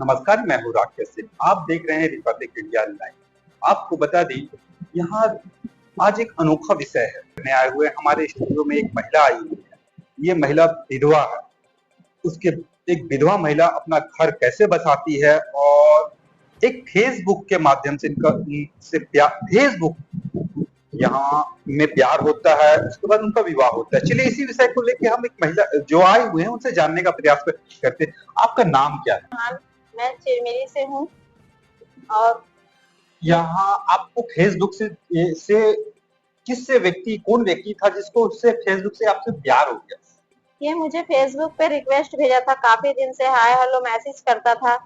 नमस्कार, मैं हूँ राकेश सिंह। आप देख रहे हैं रिपब्लिक इंडिया लाइव। आपको बता दें, यहाँ आज एक अनोखा विषय है। नए आए हुए हमारे स्टूडियो में एक महिला आई हुई है। ये महिला विधवा है। उसके एक विधवा महिला अपना घर कैसे बसाती है और एक फेसबुक के माध्यम से फेसबुक यहाँ में प्यार होता है, उसके बाद उनका विवाह होता है। चलिए इसी विषय को लेकर हम एक महिला जो आए हुए हैं उनसे जानने का प्रयास करते हैं। आपका नाम क्या है? हाँ, मैं चिरमिरी से हूँ। और यहाँ आपको फेसबुक से कौन व्यक्ति था जिसको उससे फेसबुक से आपसे प्यार हो गया? ये मुझे फेसबुक पे रिक्वेस्ट भेजा था, काफी दिन से हाय हेलो मैसेज करता था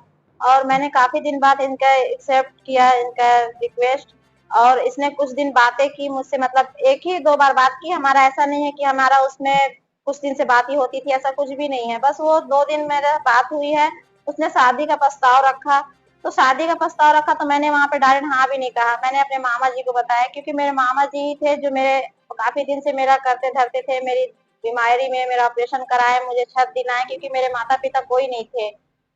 और मैंने काफी दिन बाद इनका एक्सेप्ट किया इनका रिक्वेस्ट। और इसने कुछ दिन बातें की मुझसे, मतलब एक ही दो बार बात की। हमारा ऐसा नहीं है कि हमारा उसमें कुछ दिन से बात ही होती थी, ऐसा कुछ भी नहीं है। बस वो 2 दिन मेरा बात हुई है। उसने शादी का प्रस्ताव रखा, तो शादी का प्रस्ताव रखा तो मैंने वहां पे डायरेक्ट हाँ भी नहीं कहा। मैंने अपने मामा जी को बताया, क्योंकि मेरे मामा जी थे जो मेरे काफी दिन से मेरा करते धरते थे। मेरी बीमारी में मेरा ऑपरेशन कराए, मुझे छत दिलाए, क्योंकि मेरे माता पिता कोई नहीं थे।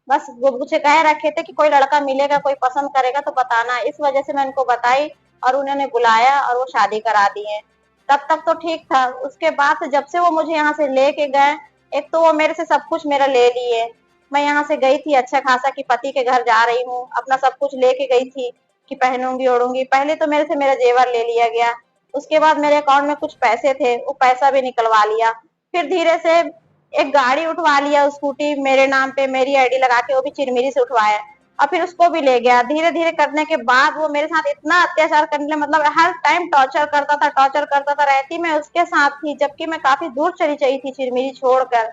बस वो मुझे कह रखे थे कि कोई लड़का मिलेगा, कोई पसंद करेगा तो बताना। इस वजह से मैं उनको बताई और उन्होंने बुलाया और वो शादी करा दी है। तब तक तो ठीक था। उसके बाद से जब से वो मुझे यहाँ से लेके गए, एक तो वो मेरे से सब कुछ मेरा ले लिए। मैं यहाँ से गई थी अच्छा खासा कि पति के घर जा रही हूँ, अपना सब कुछ लेके गई थी कि पहनूंगी ओढ़ूंगी। पहले तो मेरे से मेरा जेवर ले लिया गया। उसके बाद मेरे अकाउंट में कुछ पैसे थे, वो पैसा भी निकलवा लिया। फिर धीरे से एक गाड़ी उठवा लिया, स्कूटी मेरे नाम पे, मेरी आईडी लगा के, वो भी चिरमिरी से उठवाया और फिर उसको भी ले गया। धीरे धीरे करने के बाद वो मेरे साथ इतना अत्याचार करने लगा, मतलब हर टाइम टॉर्चर करता था। रहती मैं उसके साथ थी, जबकि मैं काफी दूर चली गई थी चिरमिरी छोड़कर।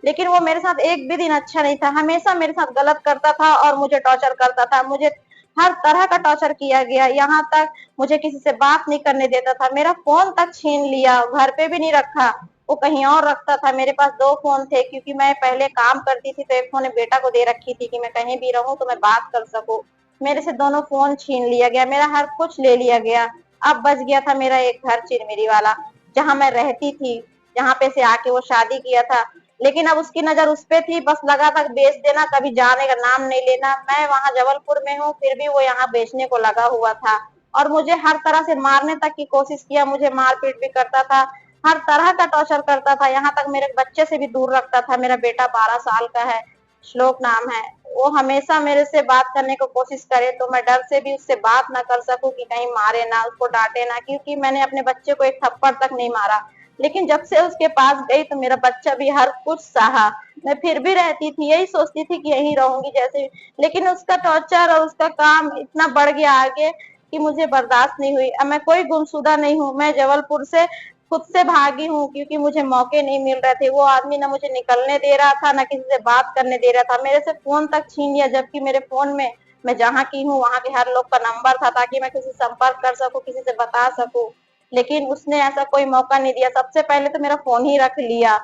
लेकिन वो मेरे साथ एक भी दिन अच्छा नहीं था, हमेशा मेरे साथ गलत करता था और मुझे टॉर्चर करता था। मुझे हर तरह का टॉर्चर किया गया, यहाँ तक मुझे किसी से बात नहीं करने देता था। मेरा फोन तक छीन लिया, घर पे भी नहीं रखा, वो कहीं और रखता था। मेरे पास 2 फोन थे, क्योंकि मैं पहले काम करती थी तो एक फोन बेटा को दे रखी थी कि मैं कहीं भी रहूं तो मैं बात कर सकूं। मेरे से दोनों फोन छीन लिया गया, मेरा हर कुछ ले लिया गया। अब बच गया था मेरा एक घर चिरमिरी वाला, जहां मैं रहती थी, जहां पे से आके वो शादी किया था। लेकिन अब उसकी नजर उस पे थी, बस लगा था बेच देना, कभी जाने का नाम नहीं लेना। मैं वहां जबलपुर में हूँ, फिर भी वो यहाँ बेचने को लगा हुआ था और मुझे हर तरह से मारने तक की कोशिश किया। मुझे मारपीट भी करता था, हर तरह का टॉर्चर करता था, यहाँ तक मेरे बच्चे से भी दूर रखता था। मेरा बेटा 12 साल का है, श्लोक नाम है। वो हमेशा मेरे से बात करने को कोशिश करे तो मैं डर से भी उससे बात ना कर सकूं कि कहीं मारे ना, उसको डांटे ना, क्योंकि मैंने अपने बच्चे को एक थप्पड़ तक नहीं मारा। लेकिन जब से उसके पास गई तो मेरा बच्चा भी हर कुछ सहा। मैं फिर भी रहती थी, यही सोचती थी कि यहीं रहूंगी जैसे। लेकिन उसका टॉर्चर और उसका काम इतना बढ़ गया आगे कि मुझे बर्दाश्त नहीं हुई। अब मैं कोई गुमशुदा नहीं हूँ, मैं जबलपुर से खुद से भागी हूँ, क्योंकि मुझे मौके नहीं मिल रहे थे। वो आदमी ना मुझे निकलने दे रहा था, ना किसी से बात करने दे रहा था। मेरे से फोन तक छीन लिया, जबकि मेरे फोन में मैं जहाँ की हूँ वहां के हर लोग का नंबर था, ताकि मैं किसी से संपर्क कर सकूं, किसी से बता सकूं। लेकिन उसने ऐसा कोई मौका नहीं दिया। सबसे पहले तो मेरा फोन ही रख लिया,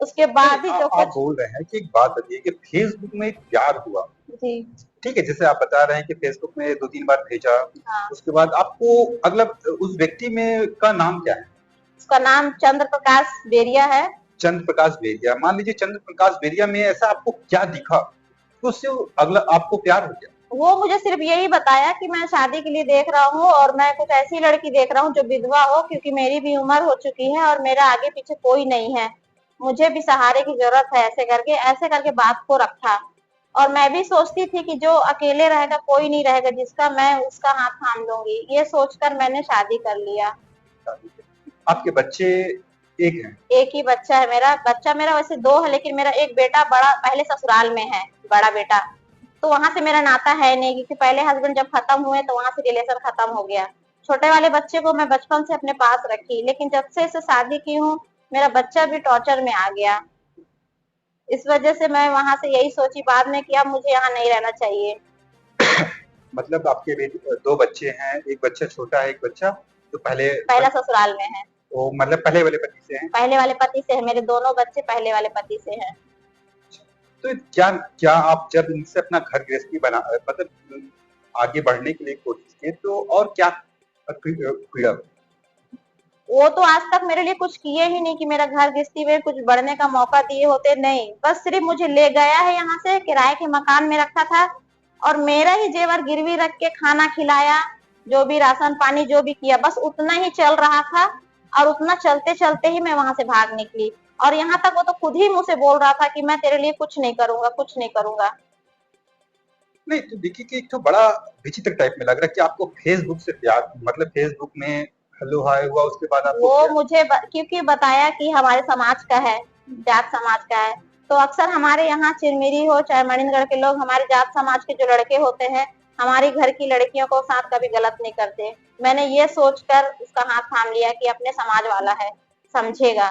उसके बाद ही जो आप कुछ। बोल रहे हैं कि एक बात बताइए कि फेसबुक में एक प्यार हुआ, जी ठीक है, जैसे आप बता रहे हैं कि फेसबुक में 2-3 बार भेजा, हाँ। उसके बाद आपको अगला उस व्यक्ति में का नाम क्या है? उसका नाम चंद्र प्रकाश बेरिया है। चंद्र प्रकाश बेरिया। मान लीजिए चंद्र प्रकाश बेरिया में ऐसा आपको क्या दिखा तो उससे अगला आपको प्यार हो गया? वो मुझे सिर्फ यही बताया कि मैं शादी के लिए देख रहा हूँ और मैं कुछ ऐसी लड़की देख रहा हूँ जो विधवा हो, क्योंकि मेरी भी उम्र हो चुकी है और मेरा आगे पीछे कोई नहीं है, मुझे भी सहारे की जरूरत है। ऐसे करके बात को रखा। और मैं भी सोचती थी कि जो अकेले रहेगा कोई नहीं रहेगा जिसका मैं उसका हाथ थाम लूंगी, ये सोचकर मैंने शादी कर लिया। आपके बच्चे एक हैं? एक ही बच्चा है मेरा। बच्चा मेरा वैसे 2 है, लेकिन मेरा एक बेटा बड़ा पहले ससुराल में है, बड़ा बेटा। तो वहां से मेरा नाता है नहीं, क्योंकि पहले हस्बैंड जब खत्म हुए तो वहां से रिलेशन खत्म हो गया। छोटे वाले बच्चे को मैं बचपन से अपने पास रखी, लेकिन जब से इसे शादी की हूँ मेरा बच्चा भी टॉर्चर में आ गया। इस वजह से मैं वहां से यही सोची बाद में कि अब मुझे यहाँ नहीं रहना चाहिए। मतलब आपके 2 बच्चे हैं, एक बच्चा छोटा है, एक बच्चा जो पहला ससुराल में है। वो मतलब पहले वाले पति से हैं? पहले वाले पति से है, मेरे दोनों बच्चे पहले वाले पति से हैं। तो क्या क्या आप जब इनसे अपना घर गृहस्थी बना मतलब आगे बढ़ने के लिए कोशिश किए तो और क्या पीड़ा? वो तो आज तक मेरे लिए कुछ किए ही नहीं कि मेरा घर गृहस्थी में कुछ बढ़ने का मौका दिए होते, नहीं। बस सिर्फ मुझे ले गया है यहाँ से, किराए के मकान में रखा था और मेरा ही जेवर गिरवी रख के खाना खिलाया, जो भी राशन पानी जो भी किया, बस उतना ही चल रहा था। और उतना चलते चलते ही मैं वहां से भाग निकली। और यहाँ तक वो तो खुद ही मुझसे से बोल रहा था कि मैं तेरे लिए कुछ नहीं करूंगा, कुछ नहीं करूंगा। नहीं तो देखिए कि एक तो बड़ा विचित्र टाइप में लग रहा है कि आपको फेसबुक से प्यार, मतलब फेसबुक में हेलो हाय हुआ, उसके बाद आपको वो प्यार। मुझे क्योंकि बताया कि हमारे समाज का है, जाट समाज का है, तो अक्सर हमारे यहाँ चिरमिरी हो चाहे मणिनगढ़ के लोग, हमारे जाट समाज के जो लड़के होते हैं, हमारी घर की लड़कियों को साथ कभी गलत नहीं करते। मैंने ये सोचकर उसका हाथ थाम लिया कि अपने समाज वाला है, समझेगा।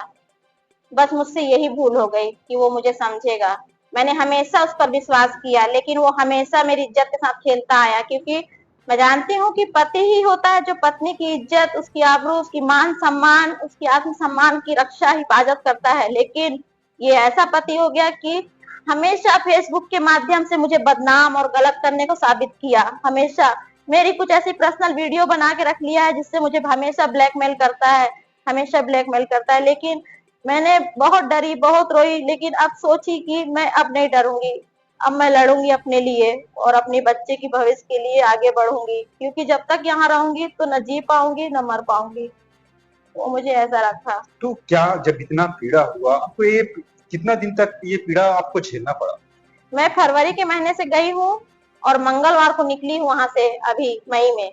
बस मुझसे यही भूल हो गई कि वो मुझे समझेगा। मैंने हमेशा उस पर विश्वास किया, लेकिन वो हमेशा मेरी इज्जत के साथ खेलता आया, क्योंकि मैं जानती हूँ कि पति ही होता है जो पत्नी की इज्जत, उसकी आबरू, उसकी मान सम्मान, उसकी आत्मसम्मान की रक्षा हिफाजत करता है। लेकिन ये ऐसा पति हो गया कि हमेशा फेसबुक के माध्यम से मुझे बदनाम और गलत करने को साबित किया। हमेशा मेरी कुछ ऐसी पर्सनल वीडियो बना के रख लिया है जिससे मुझे हमेशा ब्लैकमेल करता है, हमेशा ब्लैकमेल करता है। लेकिन मैंने बहुत डरी, बहुत रोई, लेकिन अब सोची कि मैं अब नहीं डरूंगी। अब मैं लड़ूंगी अपने लिए और अपने बच्चे की भविष्य के लिए आगे बढ़ूंगी, क्योंकि जब तक यहाँ रहूंगी तो न जी पाऊंगी न मर पाऊंगी। वो मुझे ऐसा रखा। तो क्या जब इतना पीड़ा हुआ आपको, ये कितना दिन तक ये पीड़ा आपको झेलना पड़ा? मैं फरवरी के महीने से गई हूँ और मंगलवार को निकली हूँ वहां से, अभी मई में।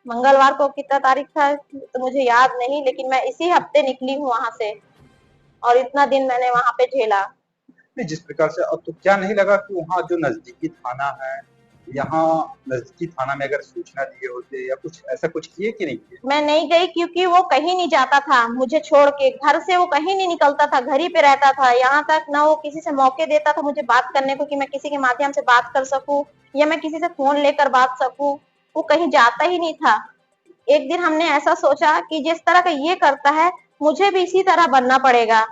मंगलवार को कितना तारीख था तो मुझे याद नहीं, लेकिन मैं इसी हफ्ते निकली हूँ वहां से और इतना दिन मैंने वहां पे झेला। नहीं, जिस प्रकार से अब तो क्या नहीं लगा कि वहाँ जो नजदीकी थाना है, यहाँ नजदीकी थाना में अगर सूचना दिए होते या कुछ ऐसा कुछ किए कि नहीं किए? मैं नहीं गई क्योंकि वो कहीं नहीं जाता था मुझे छोड़ के, घर से वो कहीं नहीं निकलता था, घर ही पे रहता था। यहाँ तक ना वो किसी से मौके देता था मुझे बात करने को कि मैं किसी के माध्यम से बात कर सकूं या मैं किसी से फोन लेकर बात सकूं, वो कहीं जाता ही नहीं था। एक दिन हमने ऐसा सोचा कि जिस तरह का ये करता है मुझे भी इसी तरह बनना पड़ेगा,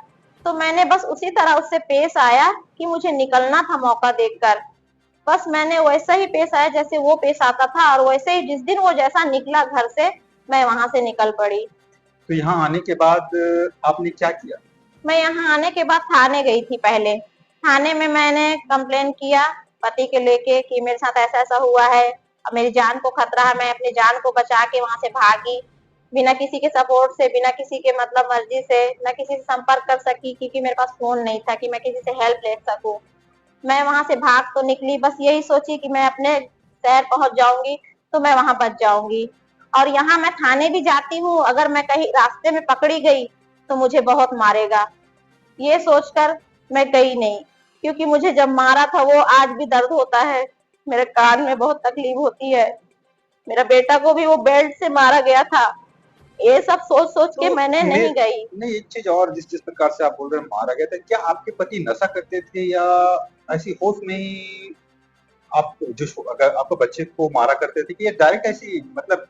तो मैंने बस उसी तरह उससे पेश आया कि मुझे निकलना था मौका देखकर। बस मैंने वैसा ही पेश आया जैसे वो पेश आता था, और वैसे ही जिस दिन वो जैसा निकला घर से, मैं वहां से निकल पड़ी। तो यहाँ आने के बाद आपने क्या किया? मैं यहाँ आने के बाद थाने गई थी। पहले थाने में मैंने कंप्लेन किया पति के लेके कि मेरे साथ ऐसा ऐसा हुआ है, अब मेरी जान को खतरा है। मैं अपनी जान को बचा के वहां से भागी, बिना किसी के सपोर्ट से, बिना किसी के मतलब मर्जी से, न किसी से संपर्क कर सकी, क्योंकि मेरे पास फोन नहीं था कि मैं किसी से हेल्प ले सकूं। मैं वहां से भाग तो निकली, बस यही सोची कि मैं अपने शहर पहुंच जाऊंगी तो मैं वहां बच जाऊंगी। और यहाँ मैं थाने भी जाती हूँ, अगर मैं कहीं रास्ते में पकड़ी गई तो मुझे बहुत मारेगा, ये सोचकर मैं गई नहीं। क्योंकि मुझे जब मारा था वो आज भी दर्द होता है, मेरे कान में बहुत तकलीफ होती है। मेरा बेटा को भी वो बेल्ट से मारा गया था। ये सब सोच सोच के तो मैंने नहीं गई। नहीं, एक चीज और, जिस जिस प्रकार से आप बोल रहे हैं मारा गया था, क्या आपके पति नशा करते थे या ऐसी होश में ही आप जो अगर आपको बच्चे को मारा करते थे, कि ये डायरेक्ट ऐसी, मतलब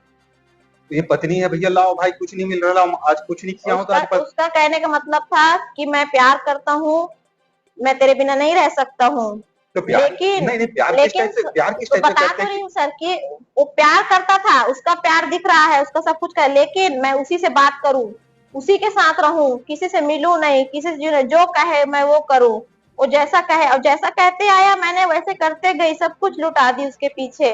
ये पत्नी है भैया लाओ भाई कुछ नहीं मिल रहा, लाओ आज कुछ नहीं किया हूं तो आज उसका कहने का मतलब था कि मैं प्यार करता हूँ, मैं तेरे बिना नहीं रह सकता हूँ। तो प्यार, लेकिन नहीं नहीं, प्यार किस टाइप से, प्यार किस तो टाइप से बता करते तो हैं रही हूँ सर कि वो प्यार करता था, उसका प्यार दिख रहा है, उसका सब कुछ कर, लेकिन मैं उसी से बात करूं, उसी के साथ रहूं, किसी से मिलूं नहीं, किसी से जो कहे मैं वो करूं, वो जैसा कहे। और जैसा कहते आया मैंने वैसे करते गई, सब कुछ लुटा दी उसके पीछे।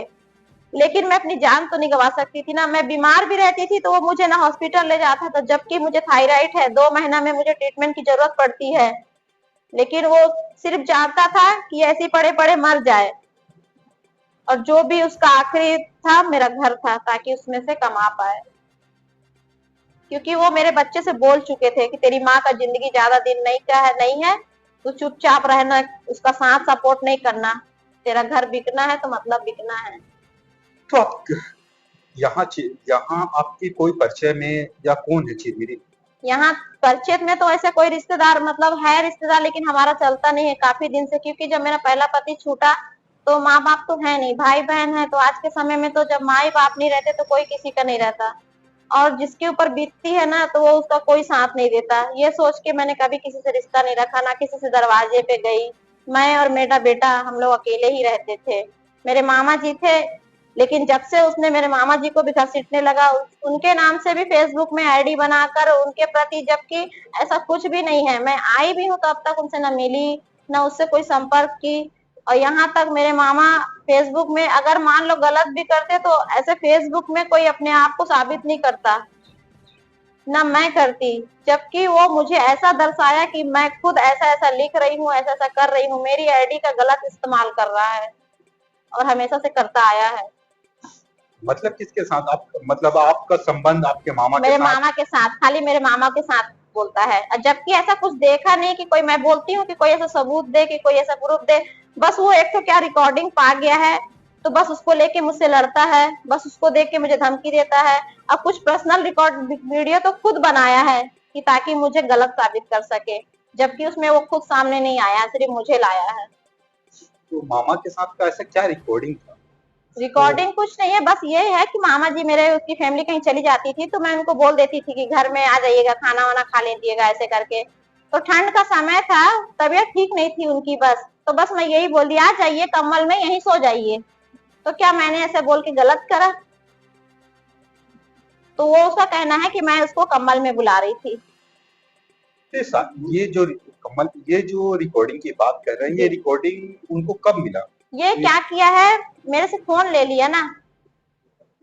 लेकिन मैं अपनी जान तो नहीं गवा सकती थी ना, मैं बीमार भी रहती थी तो वो मुझे ना हॉस्पिटल ले जाता था, जबकि मुझे थायराइड है, 2 महीना में मुझे ट्रीटमेंट की जरूरत पड़ती है। लेकिन वो सिर्फ जानता था कि ऐसे पड़े पड़े मर जाए, और जो भी उसका आखिरी था मेरा घर था, ताकि उसमें से कमा पाए। क्योंकि वो मेरे बच्चे से बोल चुके थे कि तेरी माँ का जिंदगी ज्यादा दिन नहीं है, तू चुपचाप रहना, उसका साथ सपोर्ट नहीं करना, तेरा घर बिकना है तो मतलब बिकना है। तो आप यहाँ यहाँ आपकी कोई परिचय में या कौन है चिरमिरी? यहाँ परिचय में तो ऐसे कोई रिश्तेदार मतलब है रिश्तेदार, लेकिन हमारा चलता नहीं है काफी दिन से। क्योंकि जब मेरा पहला पति छूटा तो माँ बाप तो है नहीं, भाई बहन है, तो आज के समय में तो जब माँ बाप नहीं रहते तो कोई किसी का नहीं रहता, और जिसके ऊपर बीतती है ना तो वो उसका कोई साथ नहीं देता। ये सोच के मैंने कभी किसी से रिश्ता नहीं रखा, ना किसी से दरवाजे पे गई। मैं और मेरा बेटा हम लोग अकेले ही रहते थे। मेरे मामा जी थे, लेकिन जब से उसने मेरे मामा जी को भी घसीटने लगा, उनके नाम से भी फेसबुक में आईडी बनाकर उनके प्रति, जबकि ऐसा कुछ भी नहीं है। मैं आई भी हूँ तो अब तक उनसे न मिली, न उससे कोई संपर्क की। और यहाँ तक मेरे मामा फेसबुक में अगर मान लो गलत भी करते तो ऐसे फेसबुक में कोई अपने आप को साबित नहीं करता, ना मैं करती। जबकि वो मुझे ऐसा दर्शाया कि मैं खुद ऐसा ऐसा लिख रही हूँ, ऐसा ऐसा कर रही हूँ, मेरी आईडी का गलत इस्तेमाल कर रहा है और हमेशा से करता आया है। मतलब किसके साथ आप, मतलब आपका संबंध आपके मामा के मेरे साथ? मामा के साथ, खाली मेरे मामा के साथ बोलता है। जबकि ऐसा कुछ देखा नहीं कि कोई, मैं बोलती हूँ कि कोई ऐसा सबूत दे, कि कोई ऐसा प्रूफ दे, बस वो एक तो क्या रिकॉर्डिंग पा गया है तो बस उसको लेके मुझसे लड़ता है, बस उसको देख के मुझे धमकी देता है। और कुछ पर्सनल रिकॉर्ड वीडियो तो खुद बनाया है कि ताकि मुझे गलत साबित कर सके, जबकि उसमें वो खुद सामने नहीं आया, सिर्फ मुझे लाया है। तो मामा के साथ का ऐसा क्या रिकॉर्डिंग था? रिकॉर्डिंग कुछ नहीं है, बस ये है कि मामा जी मेरे, उसकी फैमिली कहीं चली जाती थी तो मैं उनको बोल देती थी कि घर में आ जाइएगा, खाना वाना खा लीजिएगा, ऐसे करके। तो ठंड का समय था, तबीयत ठीक नहीं थी उनकी, बस तो बस मैं यही बोल दी, आ जाइए कंबल में, यहीं सो जाइए। तो क्या मैंने ऐसे बोल के गलत करा? तो वो उसका कहना है कि मैं उसको कंबल में बुला रही थी। ये जो रिकॉर्डिंग की बात कर रहे हैं, ये रिकॉर्डिंग उनको कब मिला? ये क्या किया है, मेरे से फोन ले लिया ना।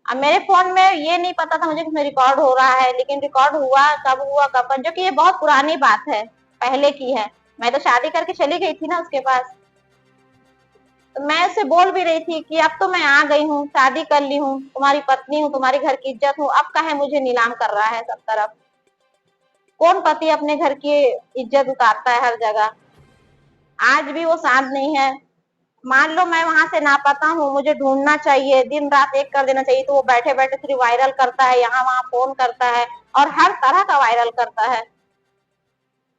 अब मेरे फोन में ये नहीं पता था मुझे कि रिकॉर्ड हो रहा है, लेकिन रिकॉर्ड हुआ कब, जो कि ये बहुत पुरानी बात है, पहले की है। मैं तो शादी करके चली गई थी ना उसके पास। तो मैं उससे बोल भी रही थी कि अब तो मैं आ गई हूँ, शादी कर ली हूँ, तुम्हारी पत्नी हूँ, तुम्हारी घर की इज्जत हूँ, अब काहे मुझे नीलाम कर रहा है सब तरफ। कौन पति अपने घर की इज्जत उतारता है हर जगह? आज भी वो साथ नहीं है। मान लो मैं वहां से नापता हूँ, मुझे ढूंढना चाहिए, दिन रात एक कर देना चाहिए, तो वो बैठे बैठे सिर्फ वायरल करता है, यहाँ वहां फोन करता है और हर तरह का वायरल करता है।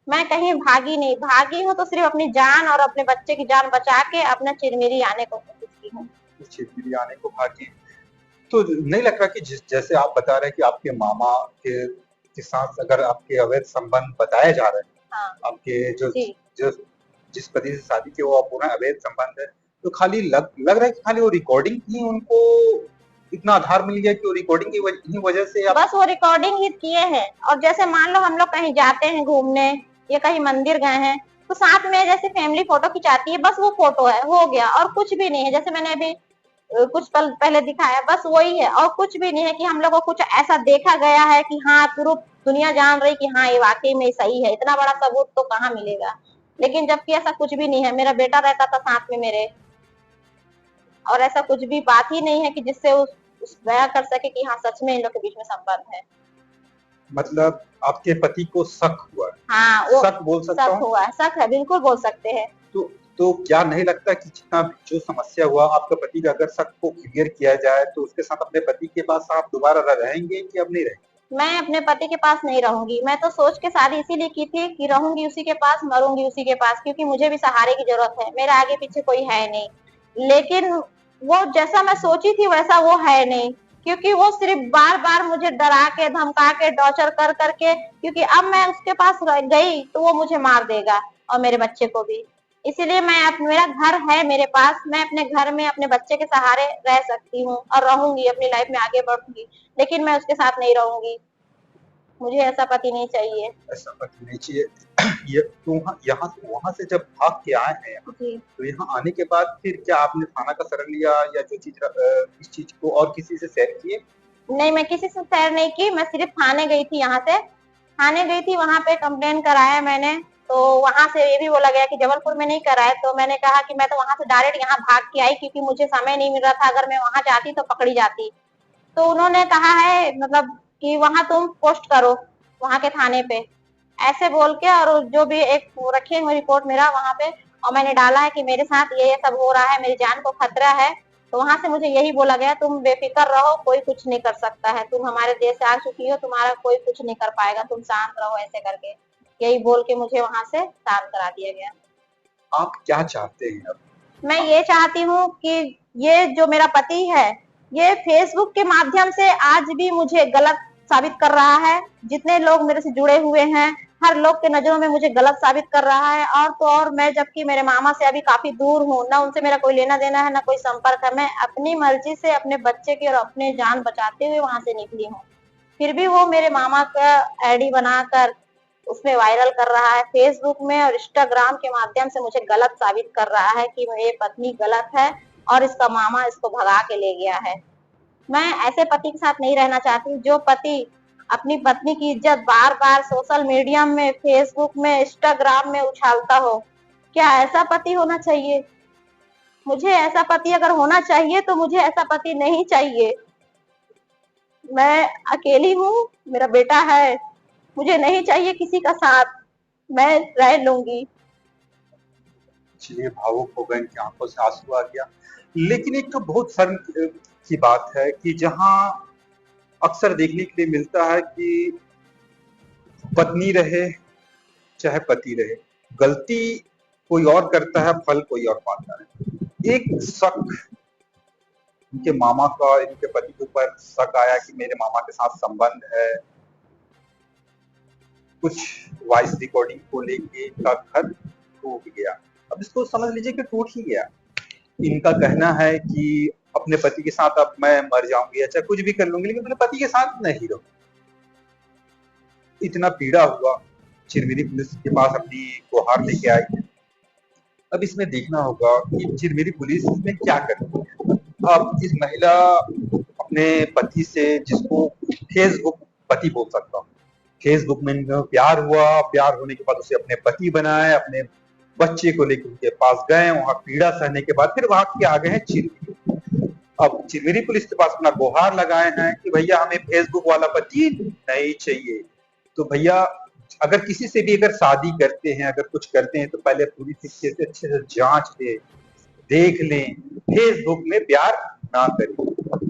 मैं कहीं भागी नहीं, भागी हूँ तो सिर्फ अपनी जान और अपने बच्चे की जान बचा के अपना चिरमिरी आने को कोशिश की हूँ। चिरमिरी आने को भागी। तो नहीं लग रहा कि जैसे आप बता रहे हैं कि आपके मामा के साथ अगर आपके अवैध संबंध बताए जा रहे हैं, हाँ, आपके जो जी। जो जिस पति से शादी की वो पूरा अवैध संबंध है, तो खाली लग रहा है कि खाली वो रिकॉर्डिंग ही उनको इतना आधार मिल गया कि वो रिकॉर्डिंग की वजह से आप... बस वो रिकॉर्डिंग ही किए हैं। और जैसे मान लो हम लोग कहीं जाते हैं घूमने या कहीं मंदिर गए हैं तो साथ में जैसे फैमिली फोटो खिंचाती है, बस वो फोटो है, हो गया, और कुछ भी नहीं है। जैसे मैंने अभी कुछ पल पहले दिखाया, बस वही है, और कुछ भी नहीं है कि हम लोग को कुछ ऐसा देखा गया है कि हाँ पूरी दुनिया जान रही कि हाँ ये वाकई में सही है। इतना बड़ा सबूत तो कहाँ मिलेगा। लेकिन जबकि ऐसा कुछ भी नहीं है, मेरा बेटा रहता था साथ में मेरे, और ऐसा कुछ भी बात ही नहीं है कि जिससे उस बयां कर सके कि हाँ सच में इन लोग के बीच में संबंध है। मतलब आपके पति को शक हुआ है? हाँ, वो शक बोल सकता शक हूँ? हुआ है, शक है, बिल्कुल बोल सकते हैं। तो क्या नहीं लगता कि जितना जो समस्या हुआ आपके पति का, अगर शक को क्लियर किया जाए तो उसके साथ अपने पति के पास आप दोबारा रहेंगे कि अब नहीं रहेंगे? मैं अपने पति के पास नहीं रहूंगी। मैं तो सोच के शादी इसीलिए की थी कि रहूंगी उसी के पास, मरूंगी उसी के पास, क्योंकि मुझे भी सहारे की जरूरत है, मेरा आगे पीछे कोई है नहीं। लेकिन वो जैसा मैं सोची थी वैसा वो है नहीं, क्योंकि वो सिर्फ बार बार मुझे डरा के, धमका के, टॉर्चर कर करके, क्योंकि अब मैं उसके पास गई तो वो मुझे मार देगा और मेरे बच्चे को भी। इसीलिए मेरा घर है मेरे पास, मैं अपने घर में अपने बच्चे के सहारे रह सकती हूँ और रहूंगी, अपनी लाइफ में आगे बढ़ूंगी, लेकिन मैं उसके साथ नहीं रहूंगी। मुझे ऐसा पति नहीं चाहिए। ऐसा पति नहीं चाहिए। ये तो यहाँ से जब भाग के आए हैं जी। तो यहाँ आने के बाद फिर क्या आपने थाना का शरण लिया या जो चीज इस चीज को और किसी से शेयर किए? नहीं, मैं किसी से शेयर नहीं की, मैं सिर्फ थाने गई थी, यहाँ से थाने गई थी, वहां पे कंप्लेन कराया मैंने। तो वहां से ये भी बोला गया कि जबलपुर में नहीं कराए, तो मैंने कहा कि मैं तो वहां से डायरेक्ट यहाँ भाग के आई, क्योंकि मुझे समय नहीं मिल रहा था, अगर मैं वहां जाती तो पकड़ी जाती। तो उन्होंने कहा है मतलब कि वहां तुम पोस्ट करो, वहां के थाने पे, ऐसे बोल के, और जो भी एक रखे हुए रिपोर्ट मेरा वहां पे, और मैंने डाला है कि मेरे साथ ये सब हो रहा है, मेरी जान को खतरा है। तो वहां से मुझे यही बोला गया, तुम बेफिक्र रहो, कोई कुछ नहीं कर सकता है, तुम हमारे देश से आ चुकी हो, तुम्हारा कोई कुछ नहीं कर पाएगा, तुम शांत रहो, ऐसे करके यही बोल के मुझे वहां से शांत करा दिया गया। आप क्या चाहते हैं अब? मैं ये चाहती हूँ कि ये जो मेरा पति है, ये फेसबुक के माध्यम से आज भी मुझे गलत साबित कर रहा है। जितने लोग मेरे से जुड़े हुए हैं हर लोग के नजरों में मुझे गलत साबित कर रहा है। और तो और मैं जबकि मेरे मामा से अभी काफी दूर हूँ, ना उनसे मेरा कोई लेना देना है, ना कोई संपर्क है। मैं अपनी मर्जी से अपने बच्चे की और अपने जान बचाते हुए वहां से निकली हूँ, फिर भी वो मेरे मामा का आईडी बनाकर उसमें वायरल कर रहा है, फेसबुक में और इंस्टाग्राम के माध्यम से मुझे गलत साबित कर रहा है कि मेरी पत्नी गलत है और इसका मामा इसको भगा के ले गया है। मैं ऐसे पति के साथ नहीं रहना चाहती जो पति अपनी पत्नी की इज्जत बार बार सोशल मीडिया में, फेसबुक में, इंस्टाग्राम में उछालता हो। क्या ऐसा पति होना चाहिए? मुझे ऐसा पति अगर होना चाहिए तो मुझे ऐसा पति नहीं चाहिए। मैं अकेली हूँ, मेरा बेटा है, मुझे नहीं चाहिए किसी का साथ, मैं रह लूंगी। चलिए, भावुक हो गए, इनकी आंखों से आंसू आ गया। लेकिन एक तो बहुत शर्म की बात है कि जहां अक्सर देखने के लिए मिलता है कि पत्नी रहे चाहे पति रहे, गलती कोई और करता है, फल कोई और पाता है। एक शक इनके मामा का इनके पति के ऊपर शक आया कि मेरे मामा के साथ संबंध है, कुछ वॉइस रिकॉर्डिंग को लेके इनका घर टूट गया। अब इसको समझ लीजिए कि टूट ही गया। इनका कहना है कि अपने पति के साथ अब मैं मर जाऊंगी, अच्छा कुछ भी कर लूंगी, लेकिन अपने पति के साथ नहीं रहूंगी। इतना पीड़ा हुआ, चिरमिरी पुलिस के पास अपनी गुहार लेके आई है। अब इसमें देखना होगा कि चिरमिरी पुलिस इसमें क्या करती है। अब इस महिला अपने पति से, जिसको फेसबुक पति बोल सकता हूँ, फेसबुक में इनका प्यार हुआ, प्यार होने के बाद उसे अपने पति बनाए, अपने बच्चे को लेकर उनके पास गए, वहां पीड़ा सहने के बाद फिर वहां के आ गए हैं चिरमिरी। अब चिरमिरी पुलिस के पास अपना गुहार लगाए हैं कि भैया हमें फेसबुक वाला पति नहीं चाहिए। तो भैया अगर किसी से भी अगर शादी करते हैं, अगर कुछ करते हैं, तो पहले पूरी तरीके से अच्छे से जांच लें, देख लें, फेसबुक में प्यार ना करें।